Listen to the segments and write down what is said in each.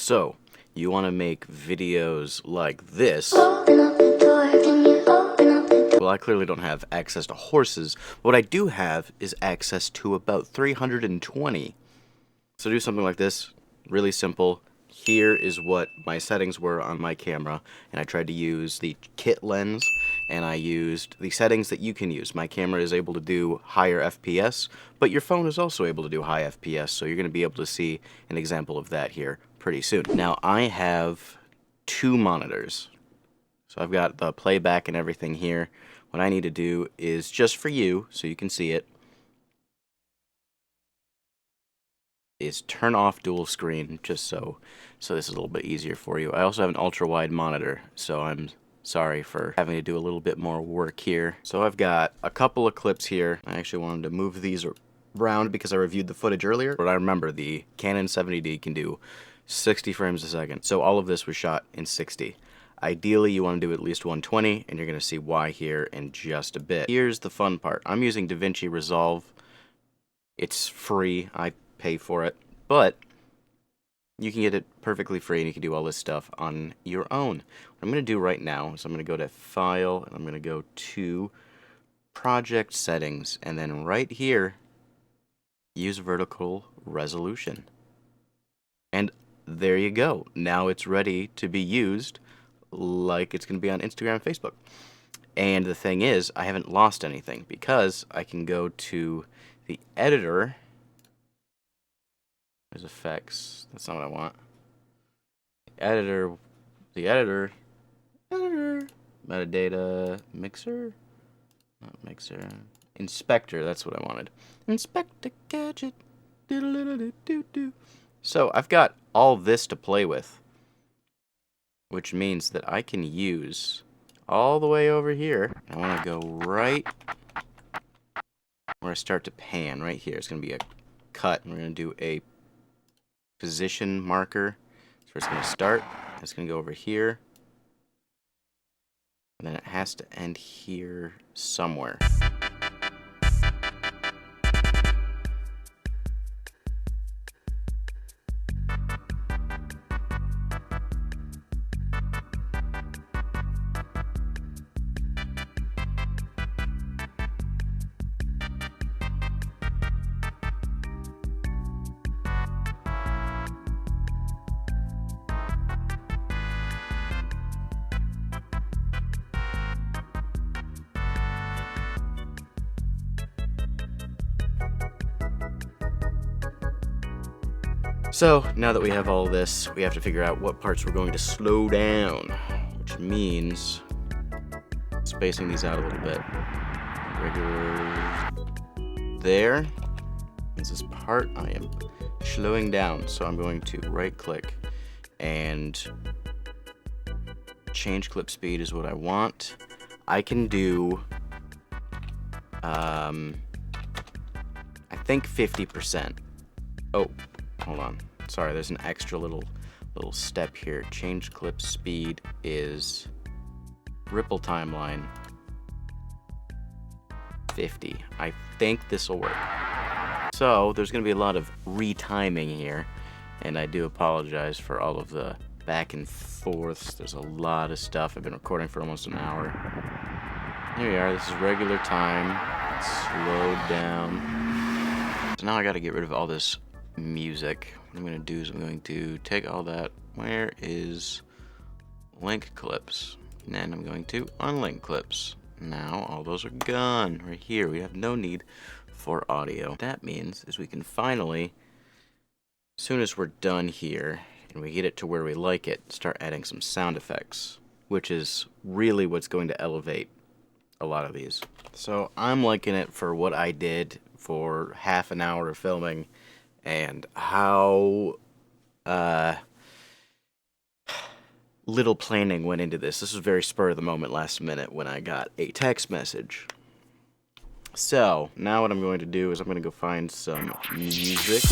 So, you want to make videos like this. Open up the door, can you open up the door? Well, I clearly don't have access to horses. What I do have is access to about 320. So do something like this, really simple. Here is what my settings were on my camera, and I tried to use the kit lens, and I used the settings that you can use. My camera is able to do higher FPS, but your phone is also able to do high FPS, so you're going to be able to see an example of that here pretty soon. Now, I have two monitors. So I've got the playback and everything here. What I need to do is, just for you, so you can see it, is turn off dual screen, just so this is a little bit easier for you. I also have an ultra-wide monitor, so I'm sorry for having to do a little bit more work here. So I've got a couple of clips here. I actually wanted to move these around because I reviewed the footage earlier, but I remember the Canon 70D can do 60 frames a second. So all of this was shot in 60. Ideally, you want to do at least 120, and you're going to see why here in just a bit. Here's the fun part. I'm using DaVinci Resolve. It's free. I pay for it, but you can get it perfectly free, and you can do all this stuff on your own. What I'm going to do right now is I'm going to go to File, and I'm going to go to Project Settings, and then right here, use Vertical Resolution. And there you go. Now it's ready to be used like it's going to be on Instagram and Facebook. And the thing is, I haven't lost anything because I can go to the editor. There's effects. That's not what I want. Editor, metadata, mixer, not mixer, inspector, that's what I wanted. Inspect a gadget, do-do-do-do-do-do. So I've got all this to play with, which means that I can use all the way over here. I want to go right where I start to pan, right here. It's going to be a cut, and we're going to do a position marker. So it's going to start, it's going to go over here, and then it has to end here somewhere. So, now that we have all this, we have to figure out what parts we're going to slow down, which means spacing these out a little bit. Regular there. This part I am slowing down, so I'm going to right-click and change clip speed is what I want. I can do, I think 50%. Oh. Hold on. Sorry, there's an extra little step here. Change clip speed is ripple timeline 50. I think this will work. So there's going to be a lot of retiming here, and I do apologize for all of the back and forths. There's a lot of stuff. I've been recording for almost an hour. Here we are. This is regular time. It's slowed down. So now I got to get rid of all this music. What I'm going to do is I'm going to take all that. Where is link clips? And then I'm going to unlink clips. Now all those are gone. Right here, we have no need for audio. What that means is we can finally, as soon as we're done here and we get it to where we like it, start adding some sound effects, which is really what's going to elevate a lot of these. So I'm liking it for what I did for half an hour of filming, and how little planning went into this. This was very spur of the moment, last minute, when I got a text message. So, now what I'm going to do is I'm going to go find some music.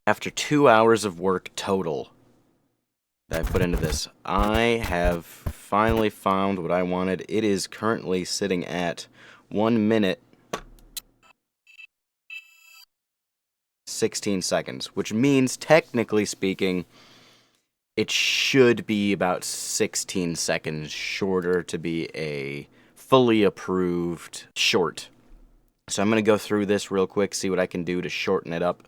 After 2 hours of work total that I put into this, I have finally found what I wanted. It is currently sitting at 1 minute 16 seconds, which means, technically speaking, it should be about 16 seconds shorter to be a fully approved short. So I'm going to go through this real quick, see what I can do to shorten it up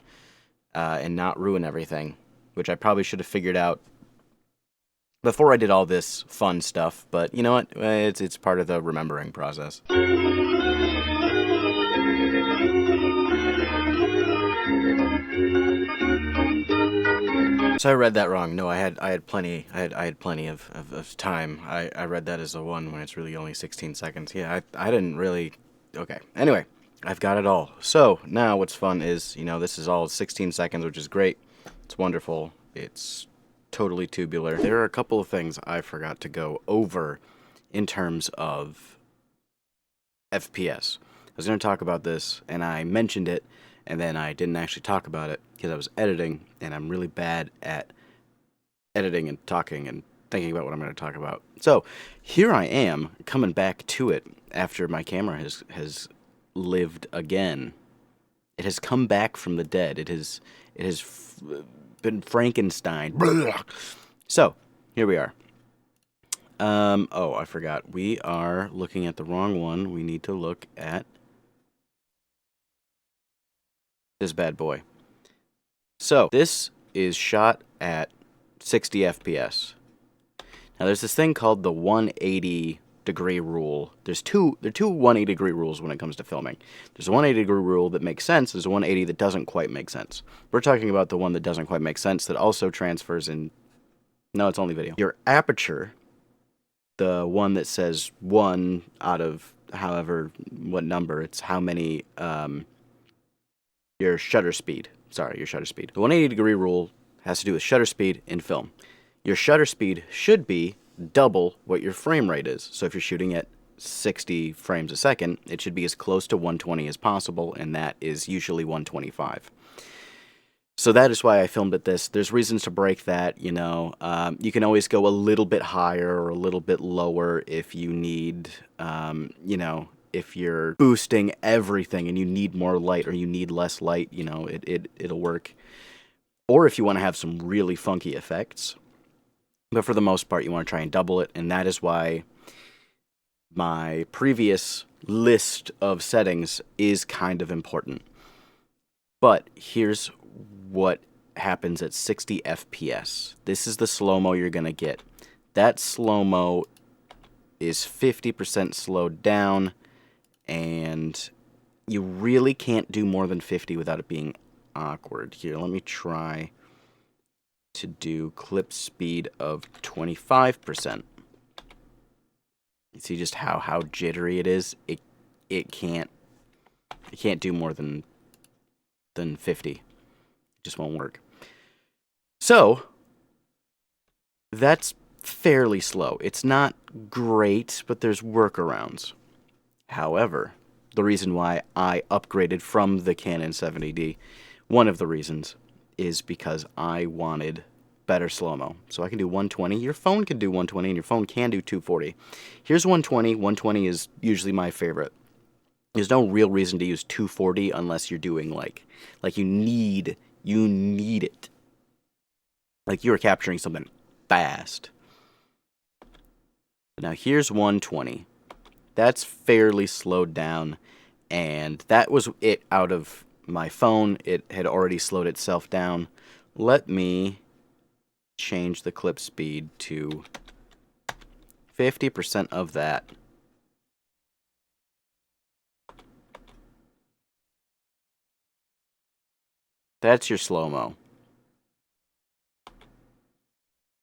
and not ruin everything, which I probably should have figured out before I did all this fun stuff, but you know what? It's part of the remembering process. So I read that wrong. No, I had plenty of time. I read that as a 1 when it's really only 16 seconds. Yeah, I didn't really. Okay. Anyway, I've got it all. So now what's fun is, this is all 16 seconds, which is great. It's wonderful. It's totally tubular. There are a couple of things I forgot to go over in terms of FPS. I was going to talk about this, and I mentioned it, and then I didn't actually talk about it because I was editing, and I'm really bad at editing and talking and thinking about what I'm going to talk about. So here I am coming back to it after my camera has lived again. It has come back from the dead. It has been Frankenstein. So here we are. Oh, I forgot. We are looking at the wrong one. We need to look at this bad boy. So this is shot at 60 FPS. Now there's this thing called the 180-degree rule. There are two 180-degree rules when it comes to filming. There's a 180-degree rule that makes sense. There's a 180 that doesn't quite make sense. We're talking about the one that doesn't quite make sense that also transfers in... No, it's only video. Your aperture, the one that says 1 out of however, what number, it's how many, your shutter speed. Sorry, your shutter speed. The 180-degree rule has to do with shutter speed in film. Your shutter speed should be double what your frame rate is. So if you're shooting at 60 frames a second, it should be as close to 120 as possible, and that is usually 125. So that is why I filmed at this. There's reasons to break that, you can always go a little bit higher or a little bit lower if you need, if you're boosting everything and you need more light or you need less light, it'll work. Or if you want to have some really funky effects. But for the most part, you want to try and double it, and that is why my previous list of settings is kind of important. But here's what happens at 60 FPS. This is the slow-mo you're going to get. That slow-mo is 50% slowed down, and you really can't do more than 50 without it being awkward. Here, let me try to do clip speed of 25%. You see just how jittery it is? It can't do more than 50. It just won't work. So that's fairly slow. It's not great, but there's workarounds. However, the reason why I upgraded from the Canon 70D, one of the reasons, is because I wanted better slow-mo. So I can do 120. Your phone can do 120, and your phone can do 240. Here's 120. 120 is usually my favorite. There's no real reason to use 240 unless you're doing like you need it. Like you are capturing something fast. Now here's 120. That's fairly slowed down, and that was it out of my phone. It had already slowed itself down. Let me change the clip speed to 50% of that. That's your slow-mo.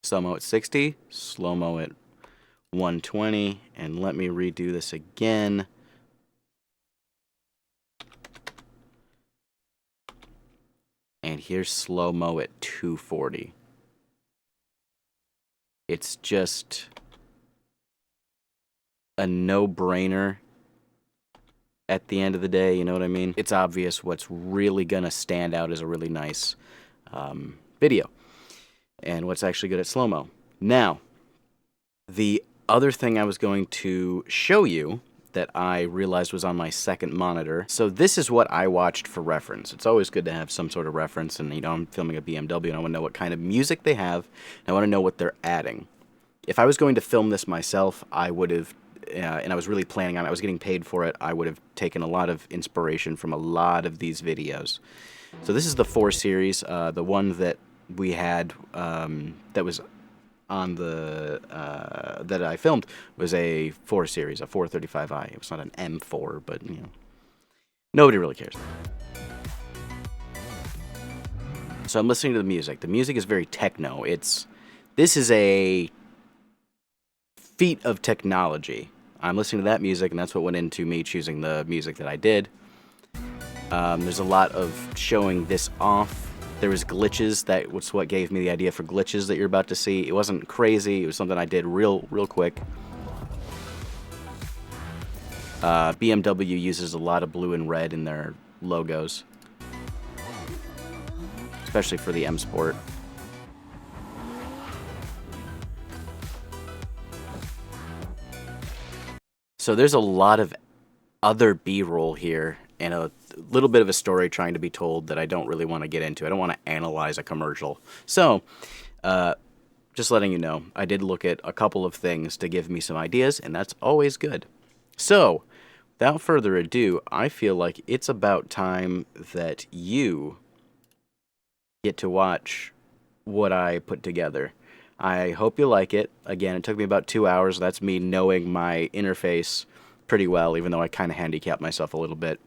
Slow-mo at 60, slow-mo at 120, and let me redo this again. And here's slow-mo at 240. It's just a no-brainer at the end of the day, you know what I mean? It's obvious what's really gonna stand out as a really nice video and what's actually good at slow-mo. Now, the other thing I was going to show you that I realized was on my second monitor. So this is what I watched for reference. It's always good to have some sort of reference, and I'm filming a BMW and I want to know what kind of music they have, and I want to know what they're adding. If I was going to film this myself, I would have, and I was really planning on it, I was getting paid for it, I would have taken a lot of inspiration from a lot of these videos. So this is the 4 series, the one that we had that was on the that I filmed was a 4 series, a 435i. It was not an M4, but nobody really cares. So I'm listening to the music. The music is very techno. This is a feat of technology. I'm listening to that music, and that's what went into me choosing the music that I did. There's a lot of showing this off. There was glitches. That was what gave me the idea for glitches that you're about to see. It wasn't crazy. It was something I did real quick. BMW uses a lot of blue and red in their logos, especially for the M Sport. So there's a lot of other B-roll here and a little bit of a story trying to be told that I don't really want to get into. I don't want to analyze a commercial. So, just letting you know, I did look at a couple of things to give me some ideas, and that's always good. So, without further ado, I feel like it's about time that you get to watch what I put together. I hope you like it. Again, it took me about 2 hours. That's me knowing my interface pretty well, even though I kind of handicapped myself a little bit.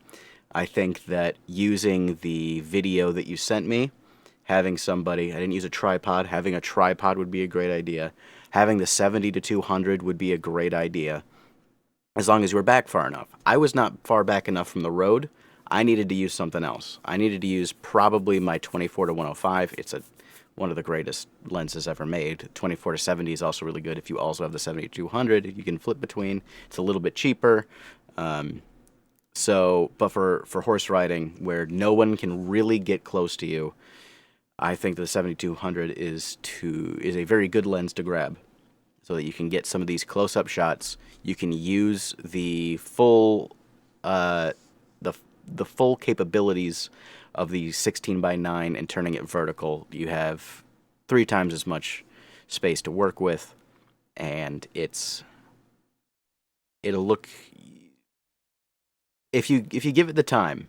I think that using the video that you sent me, having somebody, I didn't use a tripod, having a tripod would be a great idea. Having the 70 to 200 would be a great idea, as long as you were back far enough. I was not far back enough from the road. I needed to use something else. I needed to use probably my 24 to 105. It's one of the greatest lenses ever made. 24 to 70 is also really good. If you also have the 70 to 200, you can flip between. It's a little bit cheaper. But for horse riding, where no one can really get close to you, I think the 7200 is a very good lens to grab, so that you can get some of these close-up shots. You can use the full the full capabilities of the 16:9 and turning it vertical. You have 3 times as much space to work with, and it'll look. If you give it the time,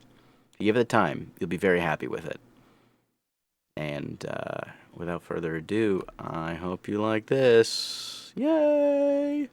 you'll be very happy with it. And without further ado, I hope you like this. Yay!